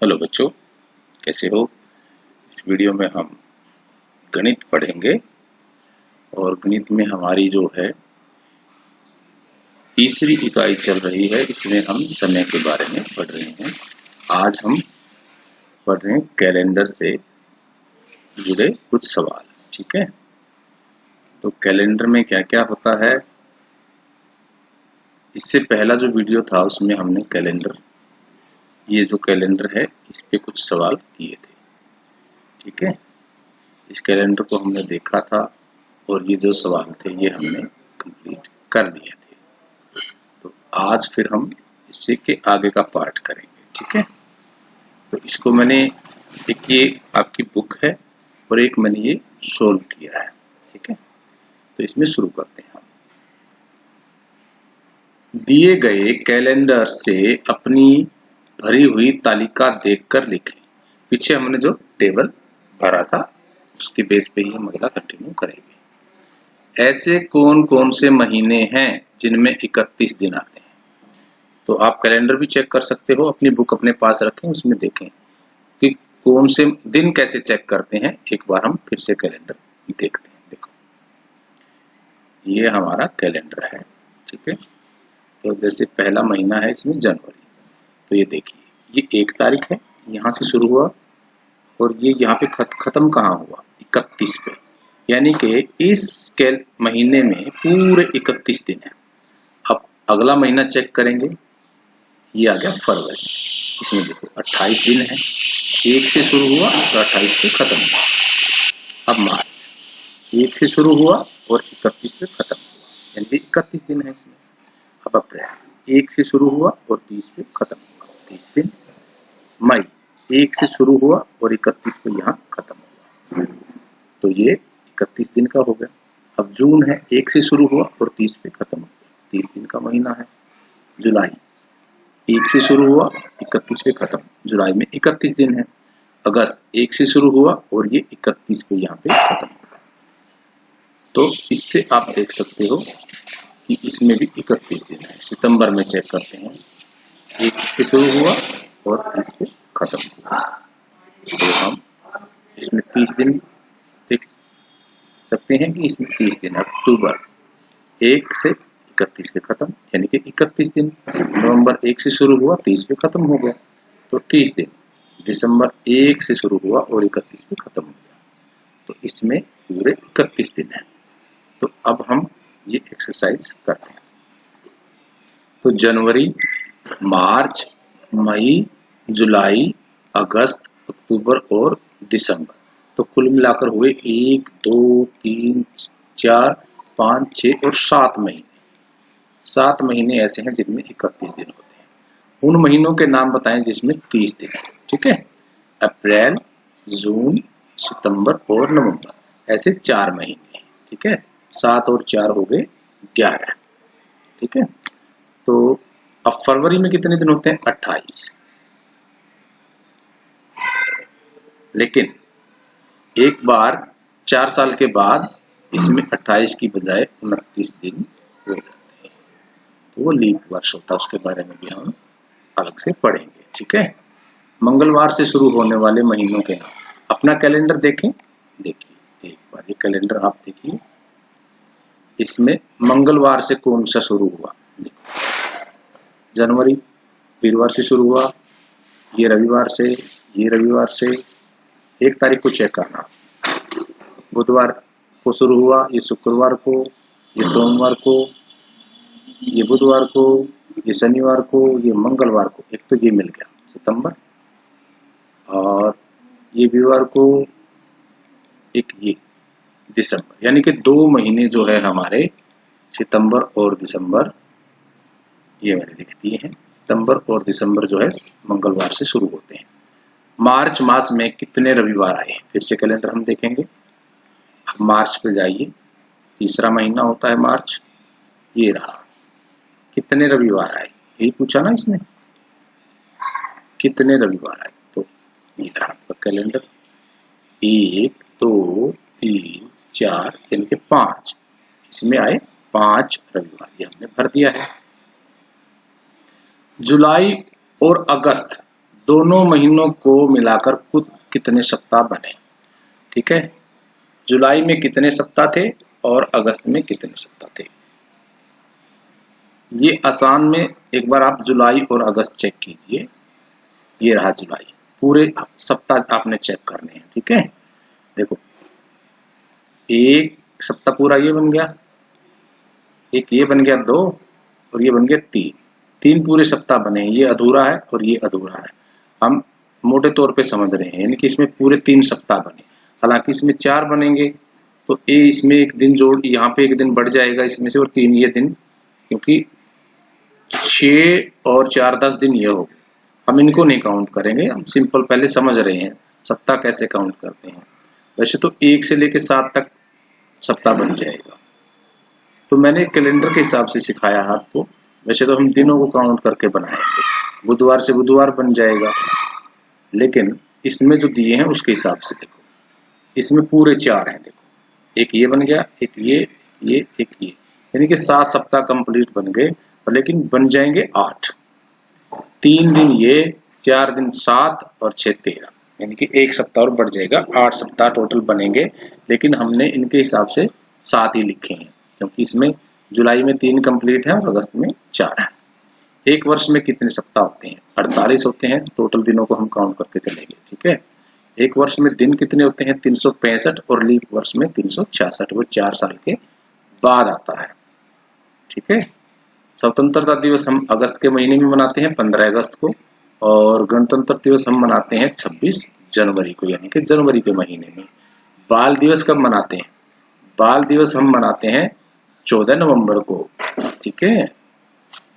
Hello बच्चों, कैसे हो। इस वीडियो में हम गणित पढ़ेंगे और गणित में हमारी जो है तीसरी इकाई चल रही है। इसमें हम समय के बारे में पढ़ रहे हैं। आज हम पढ़ रहे हैं कैलेंडर से जुड़े कुछ सवाल। ठीक है, तो कैलेंडर में क्या क्या होता है, इससे पहला जो वीडियो था उसमें हमने कैलेंडर, ये जो कैलेंडर है इस पे कुछ सवाल किए थे। ठीक है, इस कैलेंडर को हमने देखा था और ये जो सवाल थे ये हमने कंप्लीट कर लिए थे। तो आज फिर हम इससे के आगे का पार्ट करेंगे। ठीक है, तो इसको मैंने, एक ये आपकी बुक है और एक मैंने ये सोल्व किया है। ठीक है, तो इसमें शुरू करते हैं हम। दिए गए कैलेंडर से अपनी भरी हुई तालिका देखकर लिखें। पीछे हमने जो टेबल भरा था उसके बेस पे ही हम अगला कंटिन्यू करेंगे। ऐसे कौन कौन से महीने हैं जिनमें 31 दिन आते हैं। तो आप कैलेंडर भी चेक कर सकते हो, अपनी बुक अपने पास रखें, उसमें देखें कि कौन से दिन कैसे चेक करते हैं। एक बार हम फिर से कैलेंडर देखते हैं। देखो, ये हमारा कैलेंडर है। ठीक है, तो जैसे पहला महीना है इसमें जनवरी, तो ये देखिए ये 1 तारीख है, यहाँ से शुरू हुआ और ये यहाँ पे खत्म कहाँ हुआ, 31 पे। यानी कि इस महीने में पूरे 31 दिन है। अब अगला महीना चेक करेंगे, ये आ गया फरवरी। इसमें देखो 28 दिन है, 1 से शुरू हुआ और 28 पे खत्म हुआ। अब मार्च 1 से शुरू हुआ और 31 पे खत्म हुआ, यानी 31 दिन है इसमें। अब अप्रैल 1 से शुरू हुआ और 30 पे खत्म हुआ, 30 दिन। मई 1 से शुरू हुआ और 31 पे यहाँ खत्म हुआ, तो ये 31 दिन का हो गया। अब जून है, 1 से शुरू हुआ और 30 पे खत्म हुआ, 30 दिन का महीना है। जुलाई 1 से शुरू हुआ, 31 पे खत्म, जुलाई में 31 दिन है। अगस्त 1 से शुरू हुआ और ये 31 पे यहाँ पे खत्म हुआ। तो इससे आप देख सकते हो कि इसमें भी 31 दिन है। सितंबर में चेक करते हैं, 1 से शुरू हुआ और 30 पे खत्म हुआ, तो हम इसमें 30 दिन देख सकते हैं कि इसमें 30 दिन है। अक्टूबर 1 से 31 पे खत्म, यानी कि 31 दिन। नवंबर 1 से शुरू हुआ, 30 पे खत्म हो गया, तो 30 दिन। दिसंबर 1 से शुरू हुआ और 31 पे खत्म हो गया, तो इसमें पूरे 31 दिन है। तो अब हम ये एक्सरसाइज करते हैं। तो जनवरी, मार्च, मई, जुलाई, अगस्त, अक्टूबर और दिसंबर, तो कुल मिलाकर हुए 1 2 3 4 5 6 और 7 महीने। 7 महीने ऐसे हैं जिनमें 31 दिन होते हैं। उन महीनों के नाम बताएं जिसमें 30 दिन है। ठीक है, अप्रैल, जून, सितंबर और नवंबर, ऐसे 4 महीने। ठीक है, 7 और 4 हो गए 11। ठीक है, तो अब फरवरी में कितने दिन होते हैं, 28। लेकिन एक बार 4 साल के बाद इसमें 28 की बजाय 29 दिन हो जाते हैं, तो वो लीप वर्ष होता है, उसके बारे में भी हम अलग से पढ़ेंगे। ठीक है, मंगलवार से शुरू होने वाले महीनों के नाम। अपना कैलेंडर देखें, देखिए एक बार ये कैलेंडर आप देखिए, इसमें मंगलवार से कौन सा शुरू हुआ। देखो, जनवरी वीरवार से शुरू हुआ, ये रविवार से, ये रविवार से। 1 तारीख को चेक करना, बुधवार को शुरू हुआ, ये शुक्रवार को, ये सोमवार को, ये बुधवार को, ये शनिवार को, ये मंगलवार को। एक तो ये मिल गया सितंबर, और ये वीरवार को, एक ये दिसंबर। यानी कि 2 महीने जो है हमारे सितंबर और दिसंबर, ये मैंने लिख दिए हैं। सितंबर और दिसंबर जो है मंगलवार से शुरू होते हैं। मार्च मास में कितने रविवार आए, फिर से कैलेंडर हम देखेंगे। अब मार्च पे जाइए, तीसरा महीना होता है मार्च, ये रहा। कितने रविवार आए, यही पूछा ना इसने, कितने रविवार आए, तो ये रहा आपका कैलेंडर। 1 2 3 4 यानी कि 5, इसमें आए 5 रविवार, ये हमने भर दिया है। जुलाई और अगस्त दोनों महीनों को मिलाकर कुल कितने सप्ताह बने। ठीक है, जुलाई में कितने सप्ताह थे और अगस्त में कितने सप्ताह थे। ये आसान में एक बार आप जुलाई और अगस्त चेक कीजिए। ये रहा जुलाई, पूरे सप्ताह आपने चेक करने हैं। ठीक है, देखो एक सप्ताह पूरा ये बन गया, एक ये बन गया 2 और ये बन गया 3 पूरे सप्ताह बने। ये अधूरा है और ये अधूरा है, हम मोटे तौर पे समझ रहे हैं, यानी कि इसमें पूरे 3 सप्ताह बने। हालांकि इसमें 4 बनेंगे तो इसमें एक दिन जोड़, यहाँ पे एक दिन बढ़ जाएगा इसमें से, और 3 ये दिन, क्योंकि 6 और 4 10 दिन ये हो गए। हम इनको नहीं काउंट करेंगे, हम सिंपल पहले समझ रहे हैं सप्ताह कैसे काउंट करते हैं। वैसे तो 1 से लेकर 7 तक सप्ताह बन जाएगा, तो मैंने कैलेंडर के हिसाब से सिखाया है आपको। वैसे तो हम दिनों को काउंट करके बनाएंगे, बुधवार से बुधवार बन जाएगा, लेकिन इसमें जो दिए हैं उसके हिसाब से देखो, इसमें पूरे 4 हैं। देखो एक ये बन गया, एक ये एक ये, यानी कि 7 सप्ताह कंप्लीट बन गए, लेकिन बन जाएंगे 8। 3 दिन ये, 4 दिन 7 और 6 13, यानी कि 1 सप्ताह और बढ़ जाएगा, 8 सप्ताह टोटल बनेंगे। लेकिन हमने इनके हिसाब से 7 ही लिखे हैं, क्योंकि इसमें जुलाई में 3 कंप्लीट है और अगस्त में 4 है। एक वर्ष में कितने सप्ताह होते हैं? 48 होते हैं। टोटल दिनों को हम काउंट करके चलेंगे। ठीक है, एक वर्ष में दिन कितने होते हैं? 365, और लीप वर्ष में 366, वो 4 साल के बाद आता है। ठीक है, स्वतंत्रता दिवस हम अगस्त के महीने में मनाते हैं 15 अगस्त को, और गणतंत्र दिवस हम मनाते हैं 26 जनवरी को, यानी कि जनवरी के महीने में। बाल दिवस कब मनाते हैं? बाल दिवस हम मनाते हैं 14 नवंबर को। ठीक है,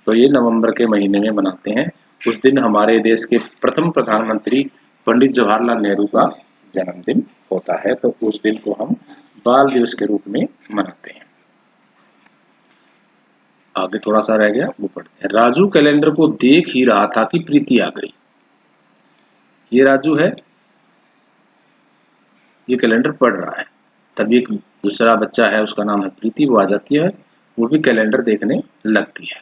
तो ये नवंबर के महीने में मनाते हैं। उस दिन हमारे देश के प्रथम प्रधानमंत्री पंडित जवाहरलाल नेहरू का जन्मदिन होता है, तो उस दिन को हम बाल दिवस के रूप में मनाते हैं। आगे थोड़ा सा रह गया, वो पढ़ते हैं। राजू कैलेंडर को देख ही रहा था कि प्रीति आ गई। ये राजू है, ये कैलेंडर पढ़ रहा है, तभी एक दूसरा बच्चा है, उसका नाम है प्रीति, वो आ जाती है, वो भी कैलेंडर देखने लगती है।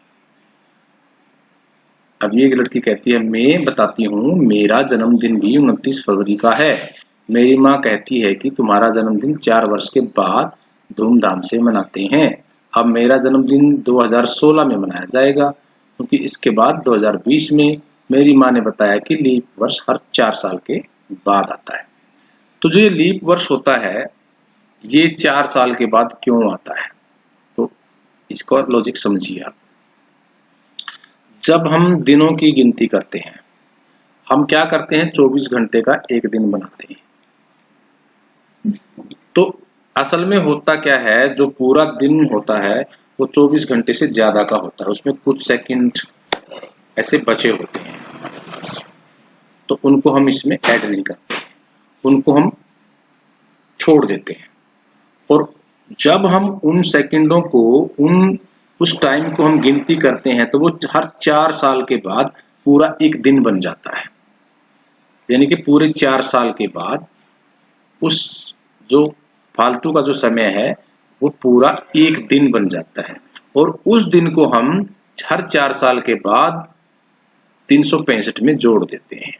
अब ये लड़की कहती है, मैं बताती हूँ मेरा जन्मदिन भी 29 फरवरी का है। मेरी माँ कहती है कि तुम्हारा जन्मदिन 4 वर्ष के बाद धूमधाम से मनाते हैं। अब मेरा जन्मदिन 2016 में मनाया जाएगा, क्योंकि इसके बाद 2020 में मेरी माँ ने बताया कि लीप वर्ष हर 4 साल के बाद आता है। तो जो ये लीप वर्ष होता है, ये 4 साल के बाद क्यों आता है, तो इसका लॉजिक समझिए आप। जब हम दिनों की गिनती करते हैं, हम क्या करते हैं? 24 घंटे का एक दिन बनाते हैं। तो असल में होता क्या है, जो पूरा दिन होता है वो 24 घंटे से ज्यादा का होता है, उसमें कुछ सेकंड ऐसे बचे होते हैं, तो उनको हम इसमें ऐड नहीं करते, उनको हम छोड़ देते हैं। और जब हम उन सेकंडों को, उस टाइम को हम गिनती करते हैं, तो वो हर 4 साल के बाद पूरा एक दिन बन जाता है। यानी कि पूरे 4 साल के बाद उस जो फालतू का जो समय है वो पूरा एक दिन बन जाता है, और उस दिन को हम हर 4 साल के बाद 365 में जोड़ देते हैं।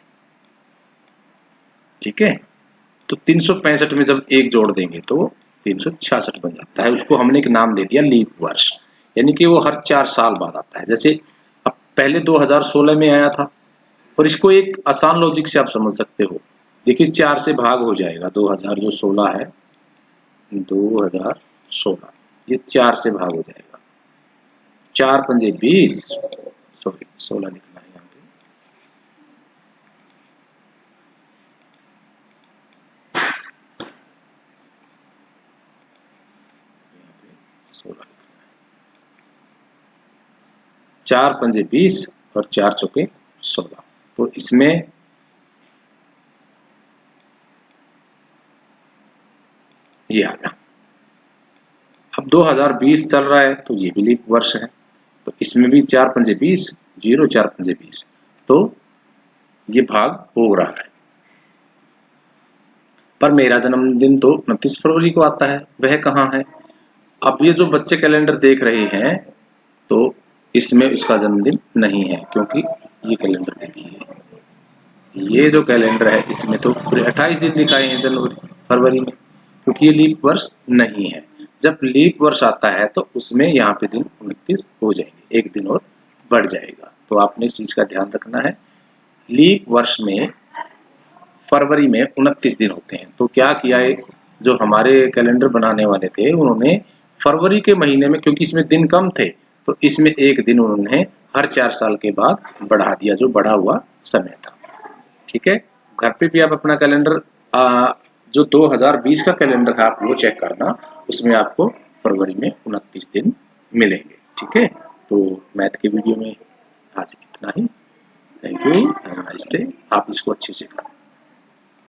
ठीक है, तो 365 में जब एक जोड़ देंगे तो 366 बन जाता है। उसको हमने एक नाम दे दिया लीप वर्ष, यानी कि वो हर 4 साल बाद आता है। जैसे अब पहले 2016 में आया था, और इसको एक आसान लॉजिक से आप समझ सकते हो। देखिए 4 से भाग हो जाएगा, 2000 जो 16 है, 2016 ये 4 से भाग हो जाएगा, 4 पंजे 20, सॉरी 16 लिखना है यहाँ पे, यहाँ पे 16 लिखना है, 4 पंजे 20 और 4 चौके 16। तो इसमें ये आ गया। अब 2020 चल रहा है, तो ये भी लीप वर्ष है, तो इसमें भी 4 पंजे 20, 0 4 पंजे 20, तो ये भाग हो रहा है। पर मेरा जन्मदिन तो 29 फरवरी को आता है, वह कहाँ है? अब ये जो बच्चे कैलेंडर देख रहे हैं, तो इसमें उसका जन्मदिन नहीं है, क्योंकि ये कैलेंडर देखिए, ये जो कैलेंडर है इसमें तो पूरे 28 दिन दिखाए हैं जनवरी फरवरी में, क्योंकि ये लीप वर्ष नहीं है। जब लीप वर्ष आता है तो उसमें यहाँ पे दिन 29 हो जाएंगे, एक दिन और बढ़ जाएगा। तो आपने इस चीज का ध्यान रखना है। लीप वर्ष में फरवरी में 29 दिन होते हैं। तो क्या किया है, जो हमारे कैलेंडर बनाने वाले थे उन्होंने फरवरी के महीने में, क्योंकि इसमें दिन कम थे, तो इसमें एक दिन उन्होंने हर 4 साल के बाद बढ़ा दिया, जो बढ़ा हुआ समय था। ठीक है, घर पे भी आप अपना कैलेंडर जो 2020 का कैलेंडर है आप वो चेक करना, उसमें आपको फरवरी में 29 दिन मिलेंगे। ठीक है, तो मैथ के वीडियो में आज इतना ही। Thank you, have a nice day. आप इसको अच्छे से करें।